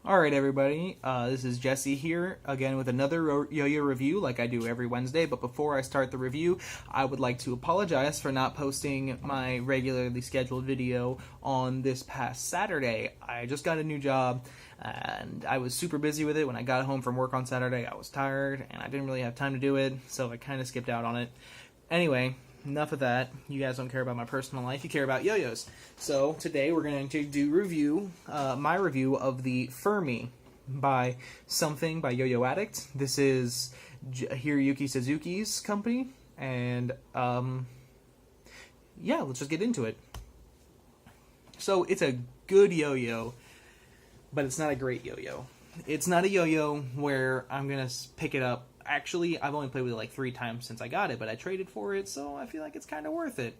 Alright everybody, this is Jesse here, again with another yo-yo review like I do every Wednesday, but before I start the review, I would like to apologize for not posting my regularly scheduled video on this past Saturday. I just got a new job, and I was super busy with it. When I got home from work on Saturday, I was tired, and I didn't really have time to do it, so I kind of skipped out on it. Anyway, enough of that. You guys don't care about my personal life, you care about yo-yos. So today we're going to do my review of the Firmy by Yo-Yo Addict. This is Hiroyuki Suzuki's company, and yeah, let's just get into it. So it's a good yo-yo, but it's not a great yo-yo. It's not a yo-yo where I'm going to pick it up. Actually, I've only played with it like 3 times since I got it, but I traded for it, so I feel like it's kind of worth it.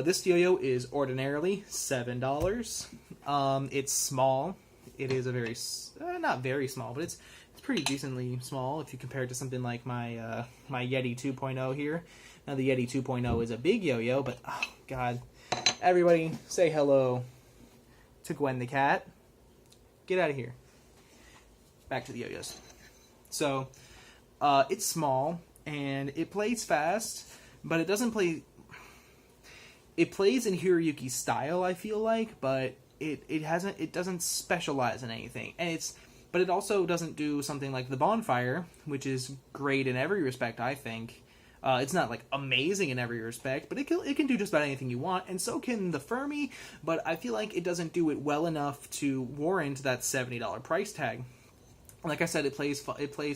This yo-yo is ordinarily $7. It's small. It is a very, not very small, but it's pretty decently small if you compare it to something like my my Yeti 2.0 here. Now the Yeti 2.0 is a big yo-yo, but oh god. Everybody say hello to Gwen the cat. Get out of here. Back to the yo-yos. So, it's small, and it plays fast, but it doesn't play... It plays in Hiroyuki's style, I feel like, but it doesn't specialize in anything. But it also doesn't do something like the Bonfire, which is great in every respect, I think. It's not, like, amazing in every respect, but it can do just about anything you want, and so can the Firmy, but I feel like it doesn't do it well enough to warrant that $70 price tag. Like I said, it plays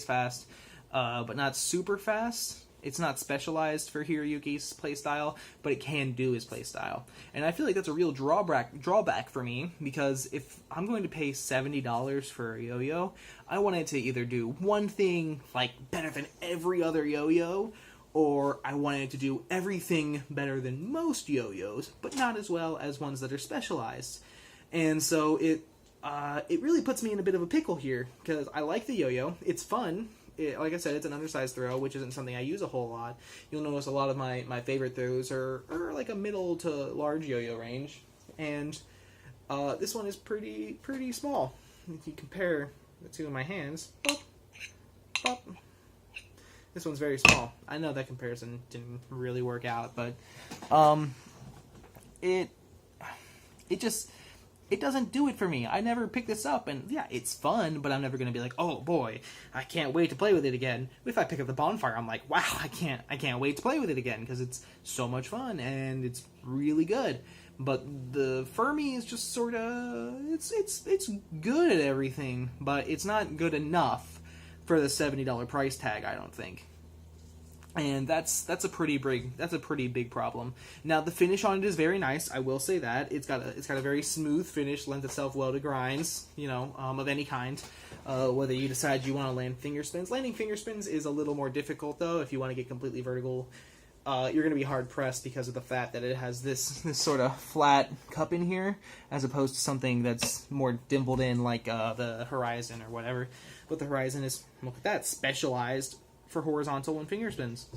fast, but not super fast. It's not specialized for Hiroyuki's playstyle, but it can do his playstyle. And I feel like that's a real drawback for me, because if I'm going to pay $70 for a yo-yo, I want it to either do one thing like better than every other yo-yo, or I want it to do everything better than most yo-yos, but not as well as ones that are specialized. And so it really puts me in a bit of a pickle here, because I like the yo-yo. It's fun. Like I said, it's an undersized throw, which isn't something I use a whole lot. You'll notice a lot of my favorite throws are like a middle to large yo-yo range. And this one is pretty small. If you compare the two in my hands, bop, bop. This one's very small. I know that comparison didn't really work out, but it doesn't do it for me. I never picked this up, and yeah, it's fun, but I'm never going to be like, oh boy, I can't wait to play with it again. If I pick up the Bonfire, I'm like, wow, I can't wait to play with it again, because it's so much fun, and it's really good. But the Firmy is just sort of, it's good at everything, but it's not good enough for the $70 price tag, I don't think. And that's a pretty big problem. Now the finish on it is very nice. I will say that it's got a very smooth finish, lends itself well to grinds, you know, of any kind. Whether you decide you want to land finger spins, landing finger spins is a little more difficult though. If you want to get completely vertical, you're going to be hard pressed because of the fact that it has this sort of flat cup in here, as opposed to something that's more dimpled in like the Horizon or whatever. But the Horizon is, look at that, specialized for horizontal and finger spins.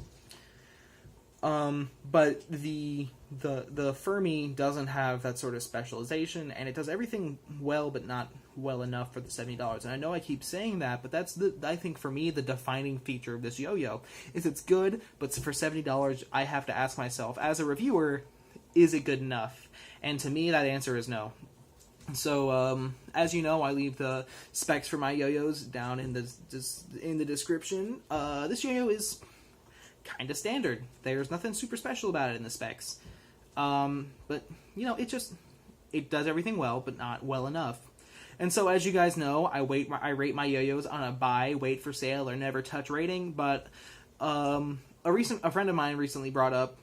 But the Firmy doesn't have that sort of specialization, and it does everything well, but not well enough for the $70. And I know I keep saying that, but that's I think for me the defining feature of this yo-yo is it's good, but for $70 I have to ask myself as a reviewer, is it good enough? And to me that answer is no. So, as you know, I leave the specs for my yo-yos down in the description. This yo-yo is kind of standard. There's nothing super special about it in the specs. But, you know, it does everything well, but not well enough. And so, as you guys know, I rate my yo-yos on a buy, wait for sale, or never touch rating. But a friend of mine recently brought up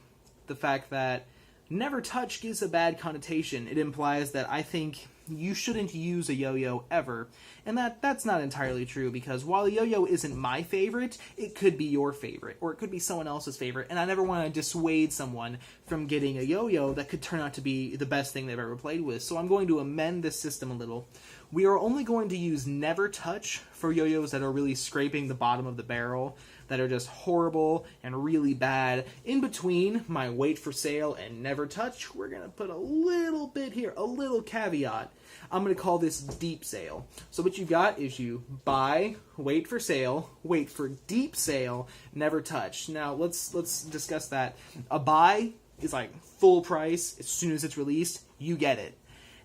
the fact that never touch gives a bad connotation. It implies that I think you shouldn't use a yo-yo ever. And that's not entirely true, because while a yo-yo isn't my favorite, it could be your favorite, or it could be someone else's favorite, and I never want to dissuade someone from getting a yo-yo that could turn out to be the best thing they've ever played with. So I'm going to amend this system a little. We are only going to use never touch for yo-yos that are really scraping the bottom of the barrel, that are just horrible and really bad. In between my wait for sale and never touch, we're going to put a little bit here, a little caveat. I'm going to call this deep sale. So what you've got is you buy, wait for sale, wait for deep sale, never touch. Now let's discuss that. A buy is like full price. As soon as it's released, you get it.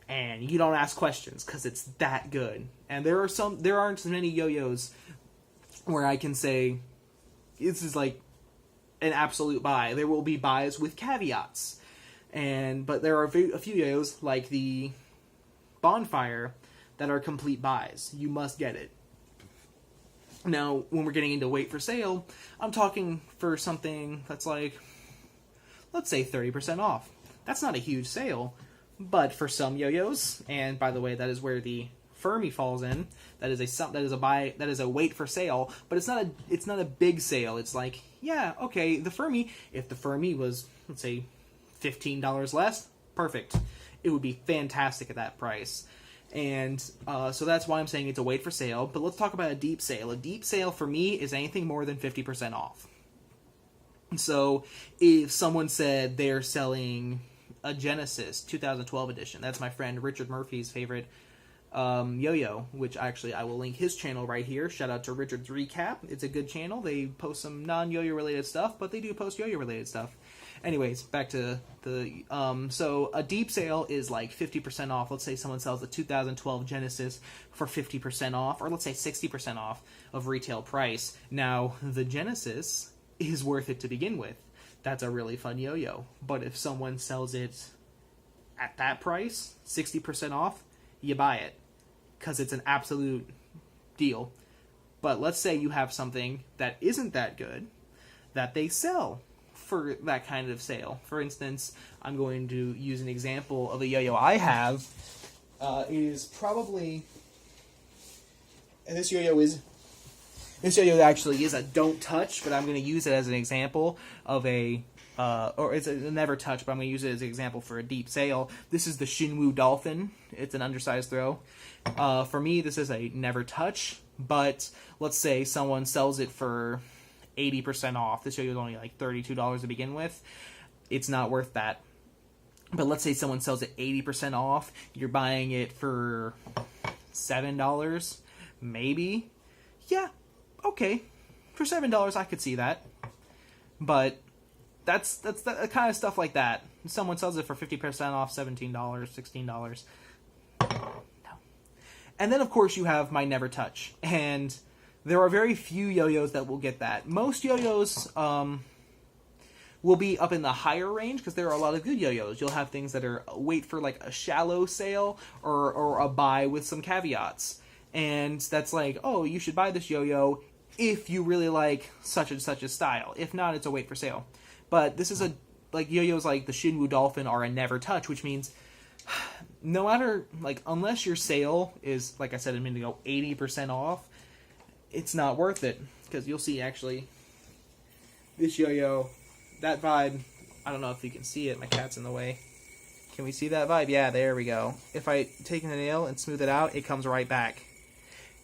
And you don't ask questions because it's that good. And there aren't as many yo-yos where I can say this is like an absolute buy. There will be buys with caveats. But there are a few yo-yos like the Bonfire that are complete buys. You must get it. Now, when we're getting into wait for sale, I'm talking for something that's like, let's say 30% off. That's not a huge sale, but for some yo-yos, and by the way, that is where the Firmy falls in. That is a wait for sale, but it's not a big sale. It's like, yeah, okay, if the Firmy was, let's say, $15 less, perfect. It would be fantastic at that price. And so that's why I'm saying it's a wait for sale. But let's talk about a deep sale. A deep sale for me is anything more than 50% off. So if someone said they're selling a Genesis 2012 edition, that's my friend Richard Murphy's favorite yo-yo, which actually I will link his channel right here. Shout out to Richard's Recap. It's a good channel. They post some non-yo-yo related stuff, but they do post yo-yo related stuff. Anyways, back to the so a deep sale is like 50% off. Let's say someone sells a 2012 Genesis for 50% off, or let's say 60% off of retail price. Now, the Genesis is worth it to begin with. That's a really fun yo-yo. But if someone sells it at that price, 60% off, you buy it because it's an absolute deal. But let's say you have something that isn't that good that they sell for that kind of sale. For instance, I'm going to use an example of a yo-yo I have. Is probably, and this yo-yo actually is a don't touch, but I'm going to use it as an example of or it's a never touch, but I'm going to use it as an example for a deep sale. This is the Shinwoo Dolphin. It's an undersized throw. For me, this is a never touch, but let's say someone sells it for 80% off. This yo-yo is only like $32 to begin with. It's not worth that. But let's say someone sells it 80% off. You're buying it for $7, maybe. Yeah, okay. For $7, I could see that. But that's the kind of stuff like that. Someone sells it for 50% off, $17, $16. No. And then, of course, you have my never touch. And there are very few yo-yos that will get that. Most yo-yos will be up in the higher range because there are a lot of good yo-yos. You'll have things that are wait for like a shallow sale or a buy with some caveats. And that's like, oh, you should buy this yo-yo if you really like such and such a style. If not, it's a wait for sale. But this is like yo-yos like the Shinwoo Dolphin are a never touch, which means no matter, like, unless your sale is, like I said a minute ago, 80% off, it's not worth it. Because you'll see, actually, this yo-yo, that vibe, I don't know if you can see it, my cat's in the way. Can we see that vibe? Yeah, there we go. If I take a nail and smooth it out, it comes right back.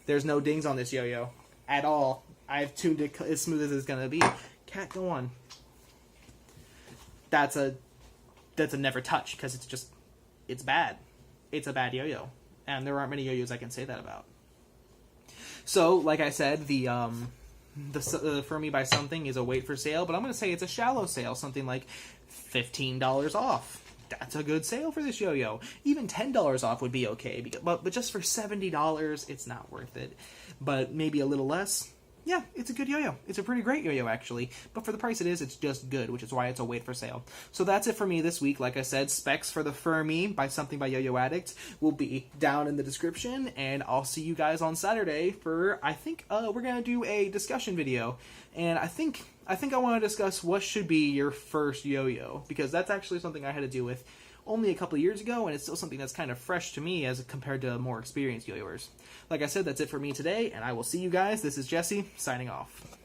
There's no dings on this yo-yo at all. I've tuned it as smooth as it's going to be. Cat, go on. That's a never touch, because it's bad. It's a bad yo-yo. And there aren't many yo-yos I can say that about. So, like I said, the Firmy by something is a wait for sale, but I'm going to say it's a shallow sale, something like $15 off. That's a good sale for this yo-yo. Even $10 off would be okay, but just for $70, it's not worth it. But maybe a little less, yeah, it's a good yo-yo. It's a pretty great yo-yo, actually. But for the price it is, it's just good, which is why it's a wait for sale. So that's it for me this week. Like I said, specs for the Firmy by something by Yo-Yo Addict will be down in the description, and I'll see you guys on Saturday for, I think, we're going to do a discussion video. And I think I want to discuss what should be your first yo-yo, because that's actually something I had to deal with only a couple of years ago, and it's still something that's kind of fresh to me as compared to more experienced yo-yoers. Like I said, that's it for me today, and I will see you guys. This is Jesse, signing off.